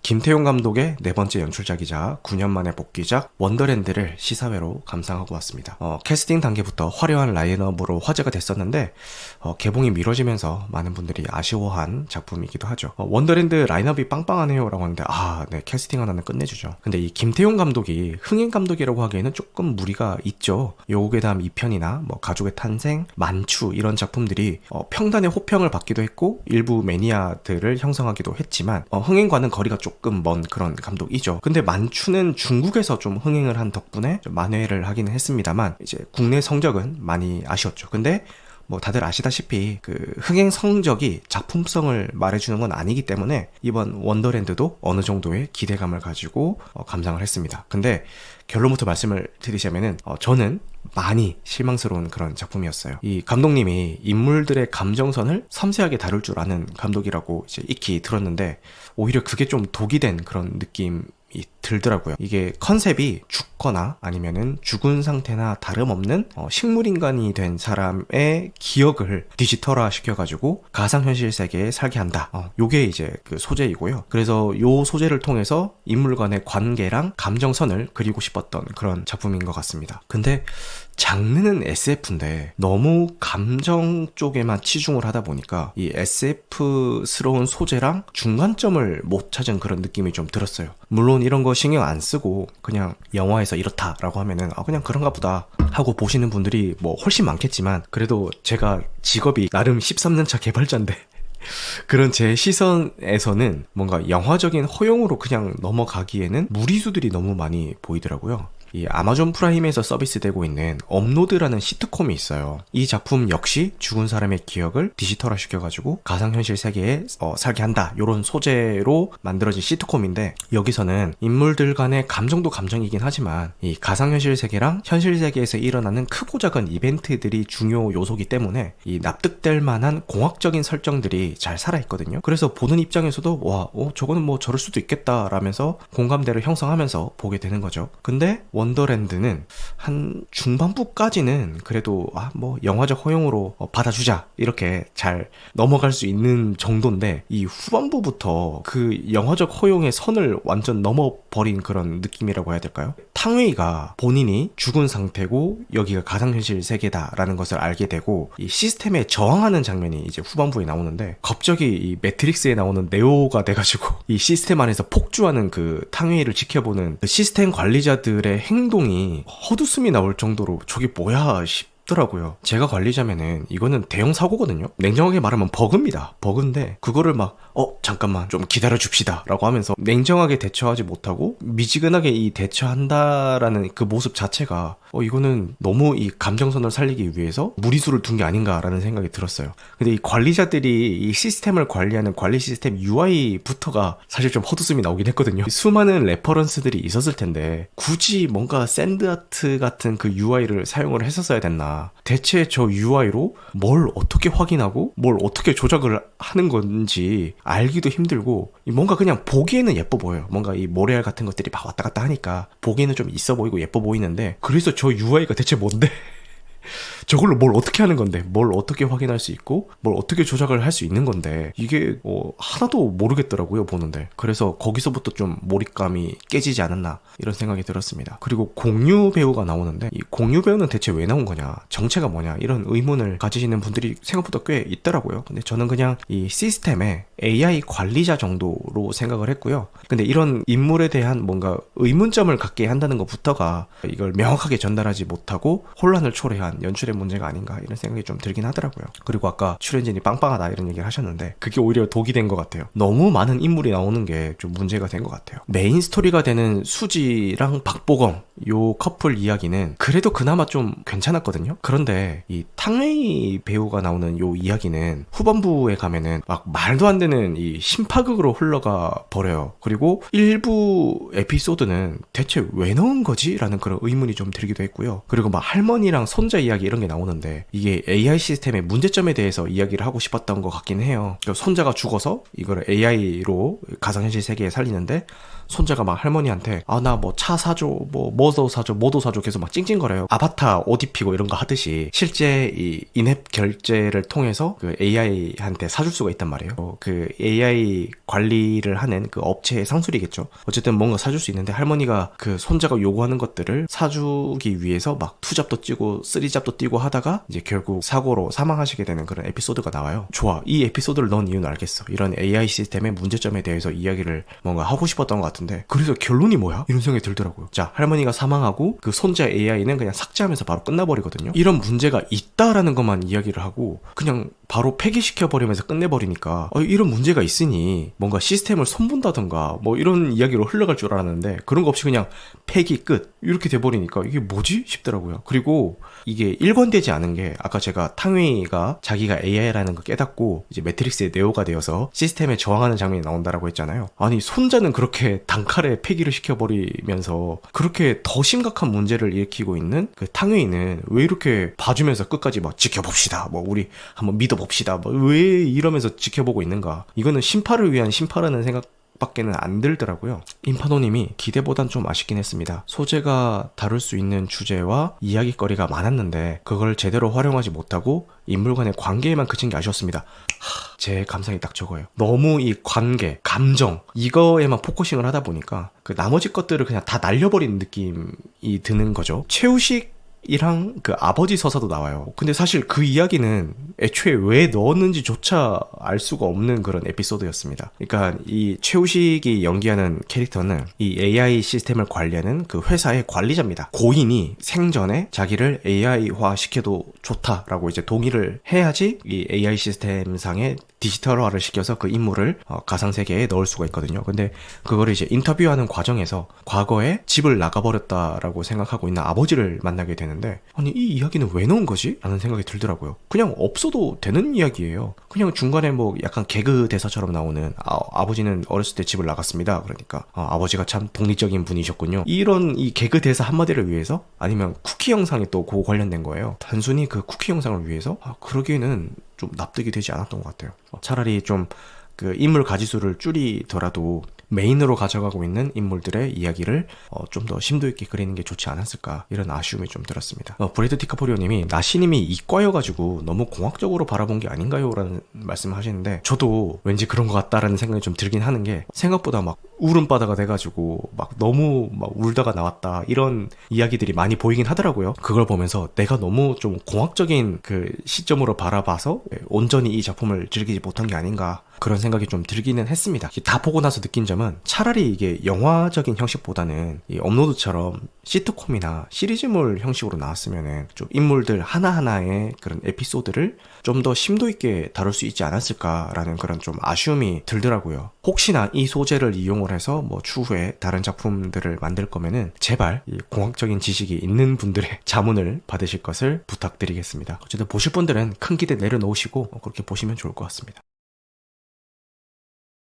김태용 감독의 네 번째 연출작이자 9년 만의 복귀작 원더랜드를 시사회로 감상하고 왔습니다. 캐스팅 단계부터 화려한 라인업으로 화제가 됐었는데 개봉이 미뤄지면서 많은 분들이 아쉬워한 작품이기도 하죠. 원더랜드 라인업이 빵빵하네요 라고 하는데 네, 캐스팅 하나는 끝내주죠. 근데 이 김태용 감독이 흥행 감독이라고 하기에는 조금 무리가 있죠. 요괴 다음 2편이나 가족의 탄생, 만추 이런 작품들이 평단의 호평을 받기도 했고 일부 매니아들을 형성하기도 했지만 흥행과는 거리가 조금 먼 그런 감독이죠. 근데 만추는 중국에서 좀 흥행을 한 덕분에 좀 만회를 하기는 했습니다만 이제 국내 성적은 많이 아쉬웠죠. 근데 다들 아시다시피 그 흥행 성적이 작품성을 말해주는 건 아니기 때문에 이번 원더랜드도 어느 정도의 기대감을 가지고 감상을 했습니다. 근데 결론부터 말씀을 드리자면은 저는 많이 실망스러운 그런 작품이었어요. 이 감독님이 인물들의 감정선을 섬세하게 다룰 줄 아는 감독이라고 이제 익히 들었는데 오히려 그게 좀 독이 된 그런 느낌이 들더라고요. 이게 컨셉이 죽거나 아니면은 죽은 상태나 다름없는 식물인간이 된 사람의 기억을 디지털화 시켜가지고 가상현실 세계에 살게 한다. 요게 이제 그 소재이고요. 그래서 요 소재를 통해서 인물 간의 관계랑 감정선을 그리고 싶었던 그런 작품인 것 같습니다. 근데 장르는 SF인데 너무 감정 쪽에만 치중을 하다 보니까 이 SF스러운 소재랑 중간점을 못 찾은 그런 느낌이 좀 들었어요. 물론 이런 거 신경 안 쓰고 그냥 영화에서 이렇다라고 하면은 그냥 그런가 보다 하고 보시는 분들이 훨씬 많겠지만 그래도 제가 직업이 나름 13년차 개발자인데 그런 제 시선에서는 뭔가 영화적인 허용으로 그냥 넘어가기에는 무리수들이 너무 많이 보이더라고요. 이 아마존 프라임에서 서비스되고 있는 업로드라는 시트콤이 있어요. 이 작품 역시 죽은 사람의 기억을 디지털화 시켜가지고 가상현실 세계에 살게 한다. 이런 소재로 만들어진 시트콤인데 여기서는 인물들 간의 감정도 감정이긴 하지만 이 가상현실 세계랑 현실 세계에서 일어나는 크고 작은 이벤트들이 중요 요소기 때문에 이 납득될 만한 공학적인 설정들이 잘 살아있거든요. 그래서 보는 입장에서도 저거는 저럴 수도 있겠다 라면서 공감대를 형성하면서 보게 되는 거죠. 근데 원더랜드는 한 중반부까지는 그래도 영화적 허용으로 받아주자 이렇게 잘 넘어갈 수 있는 정도인데 이 후반부부터 그 영화적 허용의 선을 완전 넘어버린 그런 느낌이라고 해야 될까요? 탕웨이가 본인이 죽은 상태고 여기가 가상현실 세계다라는 것을 알게 되고 이 시스템에 저항하는 장면이 이제 후반부에 나오는데 갑자기 이 매트릭스에 나오는 네오가 돼가지고 이 시스템 안에서 폭주하는 그 탕웨이를 지켜보는 그 시스템 관리자들의 행동이 헛웃음이 나올 정도로 저게 뭐야 싶더라고요. 제가 관리자면은 이거는 대형 사고거든요. 냉정하게 말하면 버그입니다. 버그인데 그거를 잠깐만 좀 기다려 줍시다 라고 하면서 냉정하게 대처하지 못하고 미지근하게 이 대처한다라는 그 모습 자체가 이거는 너무 이 감정선을 살리기 위해서 무리수를 둔 게 아닌가라는 생각이 들었어요. 근데 이 관리자들이 이 시스템을 관리하는 관리 시스템 UI부터가 사실 좀 헛웃음이 나오긴 했거든요. 수많은 레퍼런스들이 있었을 텐데 굳이 뭔가 샌드아트 같은 그 UI를 사용을 했었어야 됐나. 대체 저 UI로 뭘 어떻게 확인하고 뭘 어떻게 조작을 하는 건지 알기도 힘들고 뭔가 그냥 보기에는 예뻐 보여요. 뭔가 이 모래알 같은 것들이 막 왔다 갔다 하니까 보기에는 좀 있어 보이고 예뻐 보이는데 그래서 저 UI가 대체 뭔데? 저걸로 뭘 어떻게 하는 건데 뭘 어떻게 확인할 수 있고 뭘 어떻게 조작을 할 수 있는 건데 이게 하나도 모르겠더라고요 보는데. 그래서 거기서부터 좀 몰입감이 깨지지 않았나 이런 생각이 들었습니다. 그리고 공유 배우가 나오는데 이 공유 배우는 대체 왜 나온 거냐, 정체가 뭐냐 이런 의문을 가지시는 분들이 생각보다 꽤 있더라고요. 근데 저는 그냥 이 시스템의 AI 관리자 정도로 생각을 했고요. 근데 이런 인물에 대한 뭔가 의문점을 갖게 한다는 것부터가 이걸 명확하게 전달하지 못하고 혼란을 초래한 연출의 문제가 아닌가 이런 생각이 좀 들긴 하더라고요. 그리고 아까 출연진이 빵빵하다 이런 얘기를 하셨는데 그게 오히려 독이 된 것 같아요. 너무 많은 인물이 나오는 게 좀 문제가 된 것 같아요. 메인 스토리가 되는 수지랑 박보검 요 커플 이야기는 그래도 그나마 좀 괜찮았거든요. 그런데 이 탕웨이 배우가 나오는 요 이야기는 후반부에 가면은 막 말도 안 되는 이 심파극으로 흘러가 버려요. 그리고 일부 에피소드는 대체 왜 넣은 거지? 라는 그런 의문이 좀 들기도 했고요. 그리고 막 할머니랑 손자 이야기 이런 게 나오는데 이게 AI 시스템의 문제점에 대해서 이야기를 하고 싶었던 것 같긴 해요. 그러니까 손자가 죽어서 이거를 AI로 가상현실 세계에 살리는데 손자가 막 할머니한테 나 뭐 차 사줘, 뭐도 사줘, 뭐도 사줘 계속 막 찡찡거려요. 아바타 옷 입히고 이런 거 하듯이 실제 이 인앱 결제를 통해서 그 AI한테 사줄 수가 있단 말이에요. 그 AI 관리를 하는 그 업체의 상술이겠죠. 어쨌든 뭔가 사줄 수 있는데 할머니가 그 손자가 요구하는 것들을 사주기 위해서 막 투잡도 뛰고 쓰리잡도 뛰고 하다가 이제 결국 사고로 사망하시게 되는 그런 에피소드가 나와요. 좋아. 이 에피소드를 넣은 이유는 알겠어. 이런 AI 시스템의 문제점에 대해서 이야기를 뭔가 하고 싶었던 것 같은데 그래서 결론이 뭐야? 이런 생각이 들더라고요. 자, 할머니가 사망하고 그 손자 AI는 그냥 삭제하면서 바로 끝나버리거든요. 이런 문제가 있다라는 것만 이야기를 하고 그냥 바로 폐기시켜버리면서 끝내버리니까 이런 문제가 있으니 뭔가 시스템을 손본다던가 뭐 이런 이야기로 흘러갈 줄 알았는데 그런 거 없이 그냥 폐기 끝 이렇게 돼버리니까 이게 뭐지? 싶더라고요. 그리고 이게 일관되지 않은 게 아까 제가 탕웨이가 자기가 AI라는 걸 깨닫고 이제 매트릭스의 네오가 되어서 시스템에 저항하는 장면이 나온다라고 했잖아요. 아니 손자는 그렇게 단칼에 폐기를 시켜버리면서 그렇게 더 심각한 문제를 일으키고 있는 그 탕웨이는 왜 이렇게 봐주면서 끝까지 막 지켜봅시다 뭐 우리 한번 믿어봅시다 뭐 왜 이러면서 지켜보고 있는가. 이거는 심파를 위한 심파라는 생각 밖에는 안 들더라고요. 인파노님이 기대보단 좀 아쉽긴 했습니다. 소재가 다룰 수 있는 주제와 이야기거리가 많았는데 그걸 제대로 활용하지 못하고 인물 간의 관계에만 그친 게 아쉬웠습니다. 제 감상이 딱 저거예요. 너무 이 관계, 감정 이거에만 포커싱을 하다 보니까 그 나머지 것들을 그냥 다 날려버린 느낌이 드는 거죠. 최우식 이랑 그 아버지 서사도 나와요. 근데 사실 그 이야기는 애초에 왜 넣었는지조차 알 수가 없는 그런 에피소드였습니다. 그러니까 이 최우식이 연기하는 캐릭터는 이 AI 시스템을 관리하는 그 회사의 관리자입니다. 고인이 생전에 자기를 AI화 시켜도 좋다라고 이제 동의를 해야지 이 AI 시스템상의 디지털화를 시켜서 그 인물을 가상세계에 넣을 수가 있거든요. 근데 그거를 이제 인터뷰하는 과정에서 과거에 집을 나가버렸다라고 생각하고 있는 아버지를 만나게 되는데 아니 이 이야기는 왜 넣은 거지? 라는 생각이 들더라고요. 그냥 없어도 되는 이야기예요. 그냥 중간에 뭐 약간 개그 대사처럼 나오는 아버지는 어렸을 때 집을 나갔습니다. 그러니까 아버지가 참 독립적인 분이셨군요. 이런 이 개그 대사 한마디를 위해서 아니면 쿠키 영상이 또 그거 관련된 거예요. 단순히 그 쿠키 영상을 위해서 그러기에는 좀 납득이 되지 않았던 것 같아요. 차라리 좀 그 인물 가지수를 줄이더라도 메인으로 가져가고 있는 인물들의 이야기를 좀 더 심도 있게 그리는 게 좋지 않았을까 이런 아쉬움이 좀 들었습니다. 브래드 디카프리오님이 나시님이 이과여가지고 너무 공학적으로 바라본 게 아닌가요? 라는 말씀을 하시는데 저도 왠지 그런 것 같다라는 생각이 좀 들긴 하는 게 생각보다 막 울음바다가 돼가지고 막 너무 막 울다가 나왔다 이런 이야기들이 많이 보이긴 하더라고요. 그걸 보면서 내가 너무 좀 공학적인 그 시점으로 바라봐서 온전히 이 작품을 즐기지 못한 게 아닌가 그런 생각이 좀 들기는 했습니다. 다 보고 나서 느낀 점은 차라리 이게 영화적인 형식보다는 이 업로드처럼 시트콤이나 시리즈물 형식으로 나왔으면은 좀 인물들 하나하나의 그런 에피소드를 좀 더 심도 있게 다룰 수 있지 않았을까라는 그런 좀 아쉬움이 들더라고요. 혹시나 이 소재를 이용을 해서 뭐 추후에 다른 작품들을 만들 거면은 제발 이 공학적인 지식이 있는 분들의 자문을 받으실 것을 부탁드리겠습니다. 어쨌든 보실 분들은 큰 기대 내려놓으시고 그렇게 보시면 좋을 것 같습니다.